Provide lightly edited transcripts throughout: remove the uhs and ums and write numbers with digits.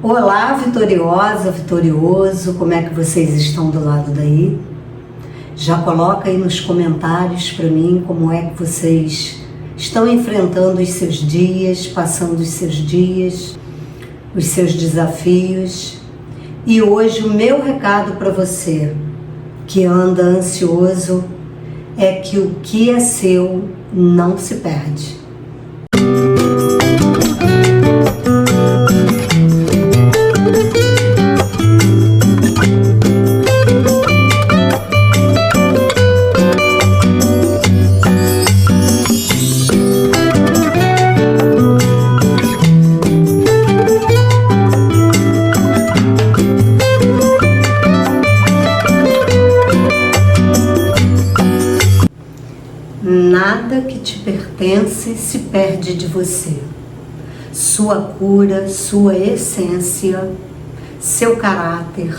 Olá, vitoriosa, vitorioso, como é que vocês estão do lado daí? Já coloca aí nos comentários para mim como é que vocês estão enfrentando os seus dias, passando os seus dias, os seus desafios. E hoje o meu recado para você que anda ansioso é que o que é seu não se perde. Nada que te pertence se perde de você. Sua cura, sua essência, seu caráter,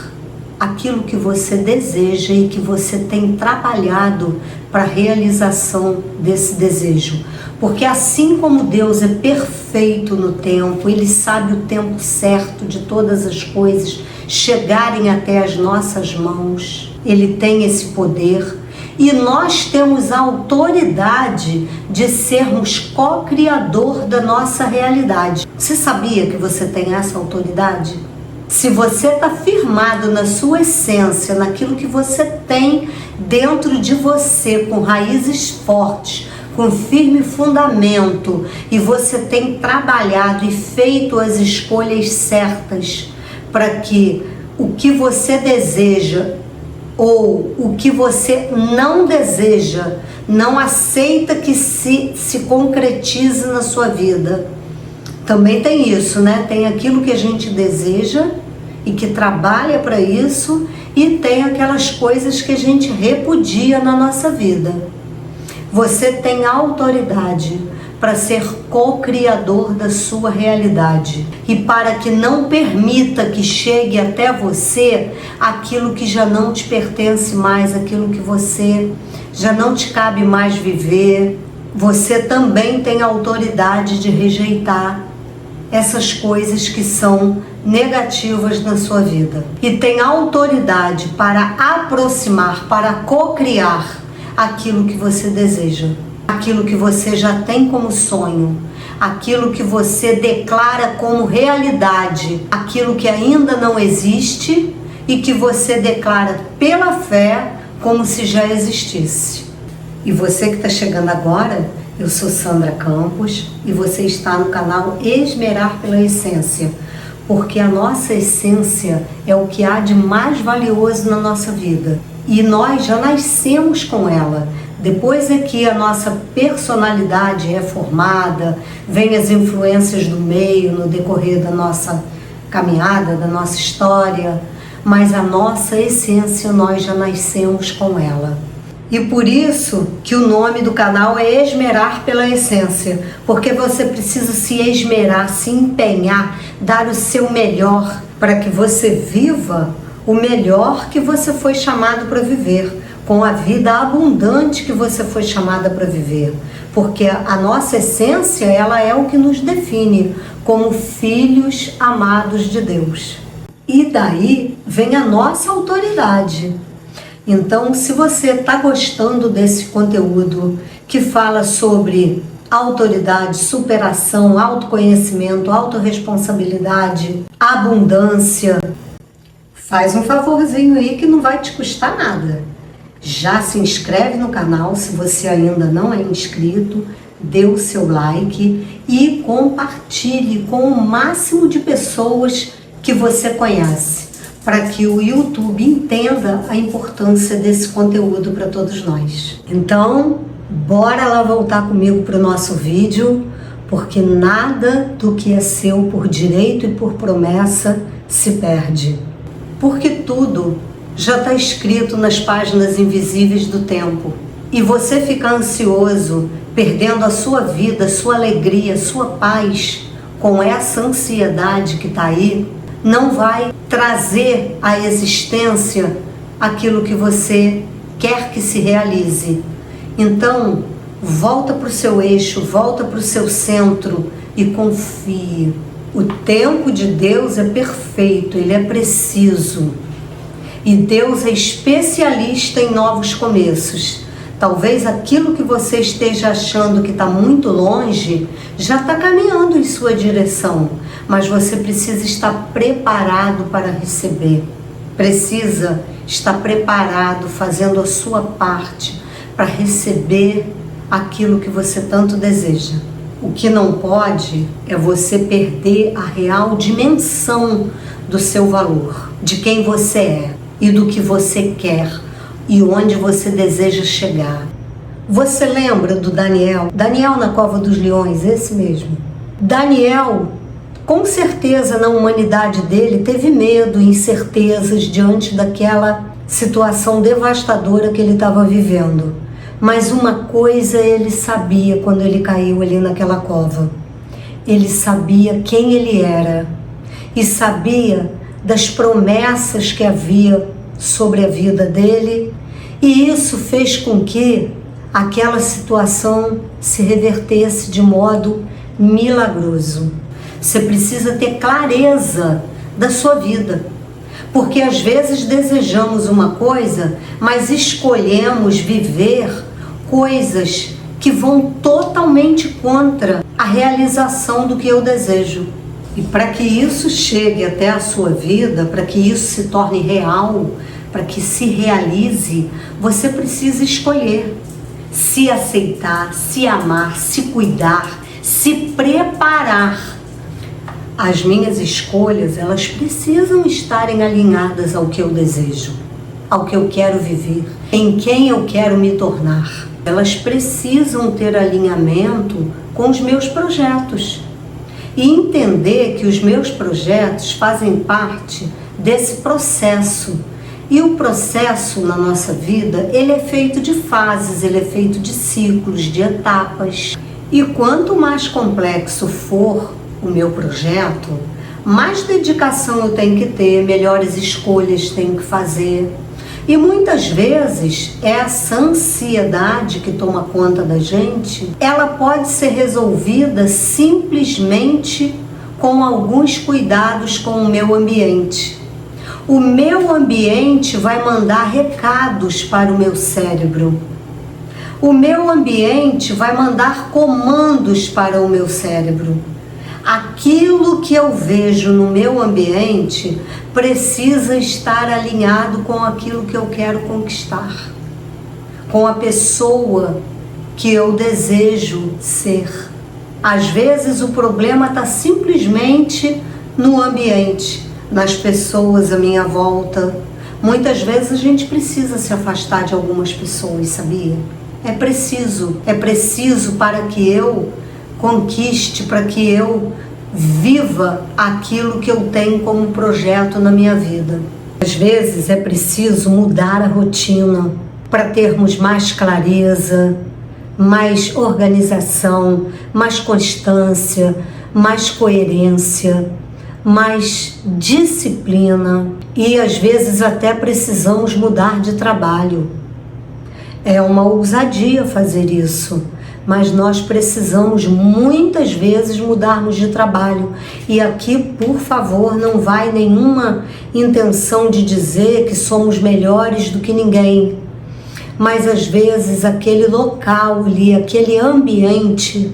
aquilo que você deseja e que você tem trabalhado para a realização desse desejo. Porque assim como Deus é perfeito no tempo, Ele sabe o tempo certo de todas as coisas chegarem até as nossas mãos. Ele tem esse poder. E nós temos a autoridade de sermos co-criador da nossa realidade. Você sabia que você tem essa autoridade? Se você está firmado na sua essência, naquilo que você tem dentro de você, com raízes fortes, com firme fundamento, e você tem trabalhado e feito as escolhas certas para que o que você deseja ou o que você não deseja, não aceita que se concretize na sua vida. Também tem isso, né? Tem aquilo que a gente deseja e que trabalha para isso, e tem aquelas coisas que a gente repudia na nossa vida. Você tem autoridade para ser co-criador da sua realidade e para que não permita que chegue até você aquilo que já não te pertence mais, aquilo que você já não te cabe mais viver. Você também tem autoridade de rejeitar essas coisas que são negativas na sua vida e tem autoridade para aproximar, para co-criar aquilo que você deseja. Aquilo que você já tem como sonho, aquilo que você declara como realidade, aquilo que ainda não existe e que você declara pela fé como se já existisse. E você que está chegando agora, eu sou Sandra Campos e você está no canal Esmerar pela Essência, porque a nossa essência é o que há de mais valioso na nossa vida e nós já nascemos com ela. Depois é que a nossa personalidade é formada, vem as influências do meio no decorrer da nossa caminhada, da nossa história, mas a nossa essência nós já nascemos com ela. E por isso que o nome do canal é Esmerar pela Essência, porque você precisa se esmerar, se empenhar, dar o seu melhor para que você viva o melhor que você foi chamado para viver, com a vida abundante que você foi chamada para viver, porque a nossa essência, ela é o que nos define como filhos amados de Deus. E daí vem a nossa autoridade. Então, se você está gostando desse conteúdo que fala sobre autoridade, superação, autoconhecimento, autorresponsabilidade, abundância, faz um favorzinho aí que não vai te custar nada. Já se inscreve no canal se você ainda não é inscrito, dê o seu like e compartilhe com o máximo de pessoas que você conhece, para que o YouTube entenda a importância desse conteúdo para todos nós. Então, bora lá voltar comigo para o nosso vídeo, porque nada do que é seu por direito e por promessa se perde. Porque tudo já está escrito nas páginas invisíveis do tempo. E você ficar ansioso, perdendo a sua vida, sua alegria, sua paz, com essa ansiedade que está aí, não vai trazer à existência aquilo que você quer que se realize. Então, volta para o seu eixo, volta para o seu centro e confie. O tempo de Deus é perfeito, ele é preciso. E Deus é especialista em novos começos. Talvez aquilo que você esteja achando que está muito longe já está caminhando em sua direção, mas você precisa estar preparado para receber. Precisa estar preparado, fazendo a sua parte para receber aquilo que você tanto deseja. O que não pode é você perder a real dimensão do seu valor, de quem você é e do que você quer e onde você deseja chegar. Você lembra do Daniel? Daniel na Cova dos Leões, esse mesmo. Daniel, com certeza na humanidade dele, teve medo e incertezas diante daquela situação devastadora que ele estava vivendo. Mas uma coisa ele sabia quando ele caiu ali naquela cova. Ele sabia quem ele era e sabia das promessas que havia sobre a vida dele, e isso fez com que aquela situação se revertesse de modo milagroso. Você precisa ter clareza da sua vida, porque às vezes desejamos uma coisa, mas escolhemos viver coisas que vão totalmente contra a realização do que eu desejo. E para que isso chegue até a sua vida, para que isso se torne real, para que se realize, você precisa escolher se aceitar, se amar, se cuidar, se preparar. As minhas escolhas, elas precisam estarem alinhadas ao que eu desejo, ao que eu quero viver, em quem eu quero me tornar. Elas precisam ter alinhamento com os meus projetos e entender que os meus projetos fazem parte desse processo. E o processo na nossa vida, ele é feito de fases, ele é feito de ciclos, de etapas. E quanto mais complexo for o meu projeto, mais dedicação eu tenho que ter, melhores escolhas tenho que fazer. E muitas vezes essa ansiedade que toma conta da gente, ela pode ser resolvida simplesmente com alguns cuidados com o meu ambiente. O meu ambiente vai mandar recados para o meu cérebro. O meu ambiente vai mandar comandos para o meu cérebro. Aquilo que eu vejo no meu ambiente precisa estar alinhado com aquilo que eu quero conquistar, com a pessoa que eu desejo ser. Às vezes o problema está simplesmente no ambiente, nas pessoas à minha volta. Muitas vezes a gente precisa se afastar de algumas pessoas, sabia? É preciso para que eu conquiste, para que eu viva aquilo que eu tenho como projeto na minha vida. Às vezes é preciso mudar a rotina para termos mais clareza, mais organização, mais constância, mais coerência, mais disciplina, e às vezes até precisamos mudar de trabalho. É uma ousadia fazer isso, mas nós precisamos muitas vezes mudarmos de trabalho. E aqui, por favor, não vai nenhuma intenção de dizer que somos melhores do que ninguém, mas às vezes aquele local ali, aquele ambiente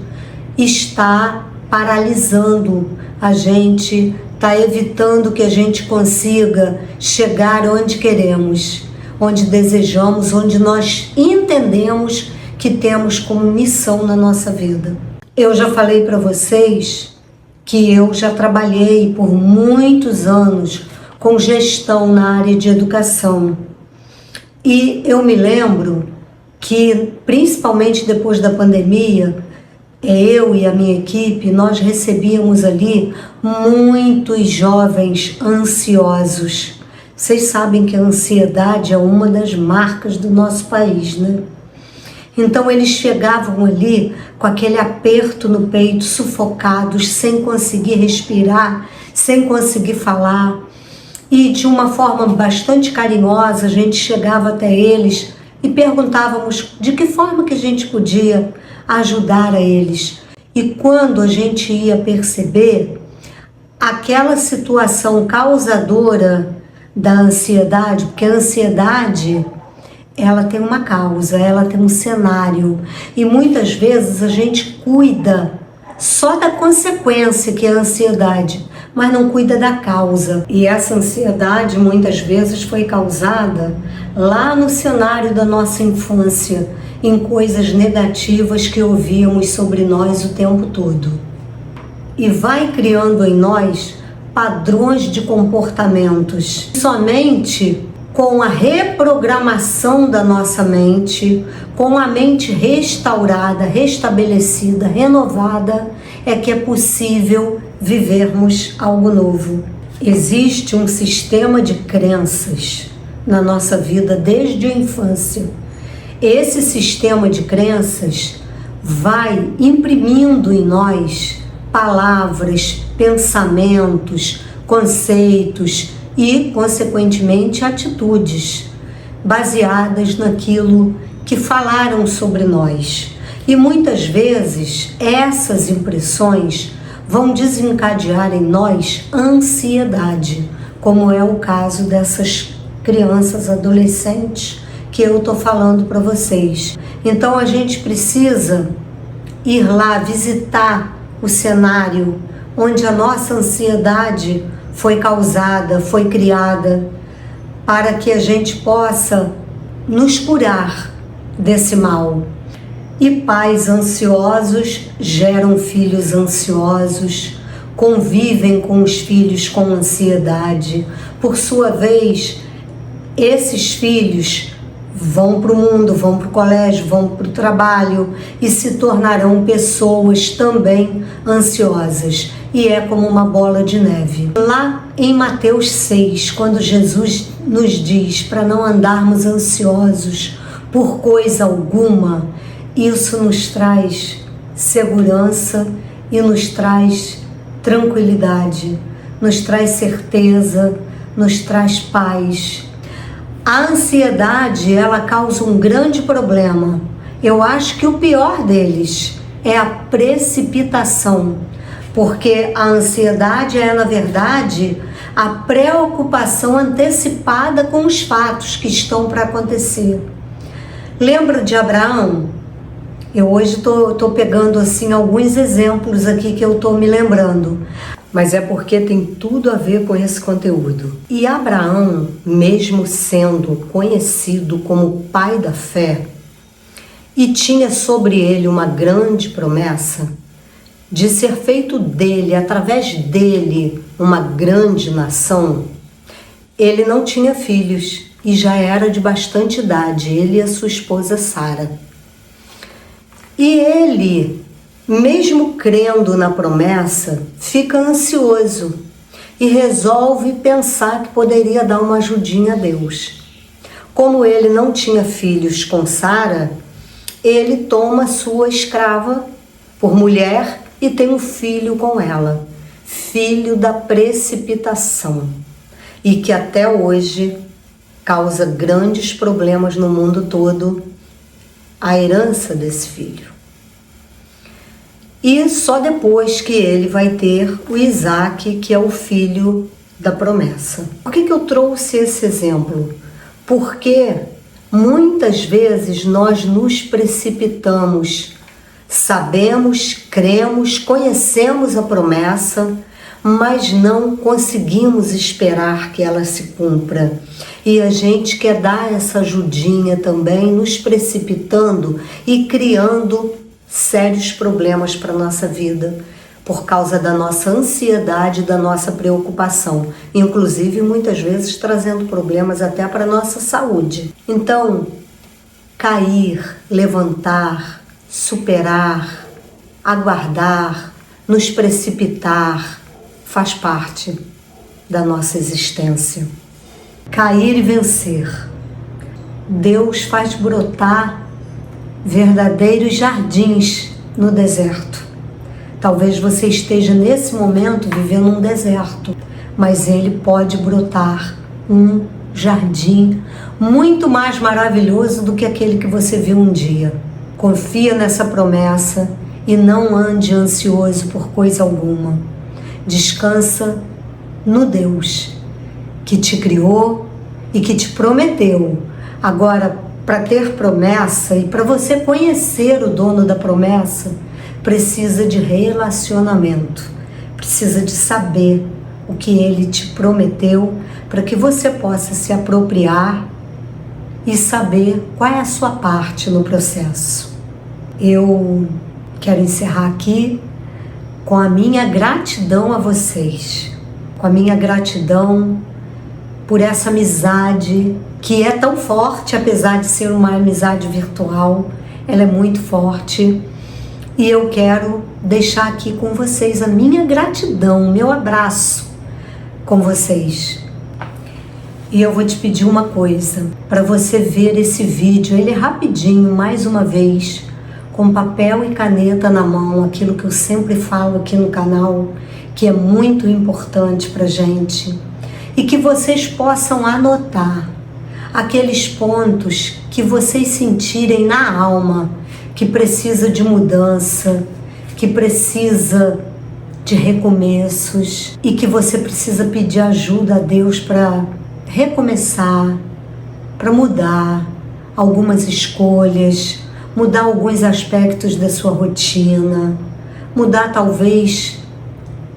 está paralisando a gente, está evitando que a gente consiga chegar onde queremos, onde desejamos, onde nós entendemos que temos como missão na nossa vida. Eu já falei para vocês que eu já trabalhei por muitos anos com gestão na área de educação. E eu me lembro que, principalmente depois da pandemia, eu e a minha equipe, nós recebíamos ali muitos jovens ansiosos. Vocês sabem que a ansiedade é uma das marcas do nosso país, né? Então eles chegavam ali com aquele aperto no peito, sufocados, sem conseguir respirar, sem conseguir falar. E de uma forma bastante carinhosa, a gente chegava até eles e perguntávamos de que forma que a gente podia ajudar a eles. E quando a gente ia perceber, aquela situação causadora da ansiedade, porque a ansiedade, ela tem uma causa, ela tem um cenário, e muitas vezes a gente cuida só da consequência, que é a ansiedade, mas não cuida da causa. E essa ansiedade muitas vezes foi causada lá no cenário da nossa infância, em coisas negativas que ouvíamos sobre nós o tempo todo. E vai criando em nós padrões de comportamentos. Somente com a reprogramação da nossa mente, com a mente restaurada, restabelecida, renovada, é que é possível vivermos algo novo. Existe um sistema de crenças na nossa vida desde a infância. Esse sistema de crenças vai imprimindo em nós palavras, pensamentos, conceitos e, consequentemente, atitudes baseadas naquilo que falaram sobre nós. E muitas vezes essas impressões vão desencadear em nós ansiedade, como é o caso dessas crianças, adolescentes que eu estou falando para vocês. Então a gente precisa ir lá visitar o cenário onde a nossa ansiedade foi causada, foi criada, para que a gente possa nos curar desse mal. E pais ansiosos geram filhos ansiosos, convivem com os filhos com ansiedade. Por sua vez, esses filhos vão para o mundo, vão para o colégio, vão para o trabalho e se tornarão pessoas também ansiosas. E é como uma bola de neve. Lá em Mateus 6, quando Jesus nos diz para não andarmos ansiosos por coisa alguma, isso nos traz segurança e nos traz tranquilidade, nos traz certeza, nos traz paz. A ansiedade, ela causa um grande problema. Eu acho que o pior deles é a precipitação, porque a ansiedade é, na verdade, a preocupação antecipada com os fatos que estão para acontecer. Lembra de Abraão? Eu hoje estou pegando assim alguns exemplos aqui que eu estou me lembrando, mas é porque tem tudo a ver com esse conteúdo. E Abraão, mesmo sendo conhecido como pai da fé, e tinha sobre ele uma grande promessa de ser feito dele, através dele, uma grande nação, ele não tinha filhos e já era de bastante idade, ele e a sua esposa Sara. E ele, mesmo crendo na promessa, fica ansioso e resolve pensar que poderia dar uma ajudinha a Deus. Como ele não tinha filhos com Sara, ele toma sua escrava por mulher e tem um filho com ela, filho da precipitação, e que até hoje causa grandes problemas no mundo todo, a herança desse filho. E só depois que ele vai ter o Isaac, que é o filho da promessa. Por que eu trouxe esse exemplo? Porque muitas vezes nós nos precipitamos, sabemos, cremos, conhecemos a promessa, mas não conseguimos esperar que ela se cumpra. E a gente quer dar essa ajudinha também, nos precipitando e criando sérios problemas para a nossa vida, por causa da nossa ansiedade, da nossa preocupação, inclusive muitas vezes trazendo problemas até para a nossa saúde. Então, cair, levantar, superar, aguardar, nos precipitar, faz parte da nossa existência. Cair e vencer. Deus faz brotar verdadeiros jardins no deserto. Talvez você esteja nesse momento vivendo um deserto, mas ele pode brotar um jardim muito mais maravilhoso do que aquele que você viu um dia. Confia nessa promessa e não ande ansioso por coisa alguma. Descansa no Deus que te criou e que te prometeu. Agora, para ter promessa e para você conhecer o dono da promessa, precisa de relacionamento, precisa de saber o que ele te prometeu para que você possa se apropriar e saber qual é a sua parte no processo. Eu quero encerrar aqui com a minha gratidão a vocês, com a minha gratidão por essa amizade que é tão forte, apesar de ser uma amizade virtual, ela é muito forte. E eu quero deixar aqui com vocês a minha gratidão, meu abraço com vocês. E eu vou te pedir uma coisa, para você ver esse vídeo, ele é rapidinho, mais uma vez, com papel e caneta na mão, aquilo que eu sempre falo aqui no canal, que é muito importante pra gente, e que vocês possam anotar aqueles pontos que vocês sentirem na alma, que precisa de mudança, que precisa de recomeços e que você precisa pedir ajuda a Deus para recomeçar, para mudar algumas escolhas, mudar alguns aspectos da sua rotina, mudar talvez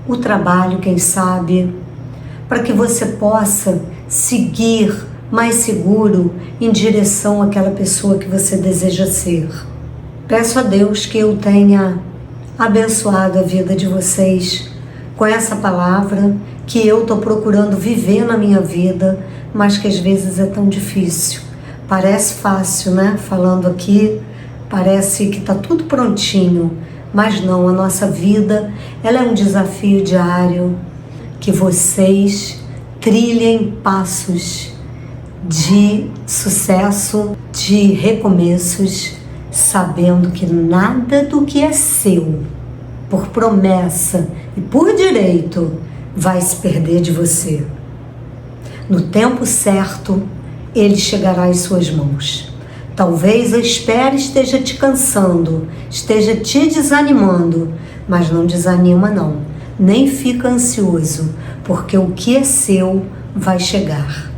o trabalho, quem sabe, para que você possa seguir mais seguro em direção àquela pessoa que você deseja ser. Peço a Deus que eu tenha abençoado a vida de vocês com essa palavra que eu estou procurando viver na minha vida, mas que às vezes é tão difícil. Parece fácil, né? Falando aqui, parece que está tudo prontinho, mas não, a nossa vida, ela é um desafio diário, que vocês trilhem passos de sucesso, de recomeços, sabendo que nada do que é seu, por promessa e por direito, vai se perder de você. No tempo certo, ele chegará às suas mãos. Talvez a espera esteja te cansando, esteja te desanimando, mas não desanima não, nem fica ansioso, porque o que é seu vai chegar.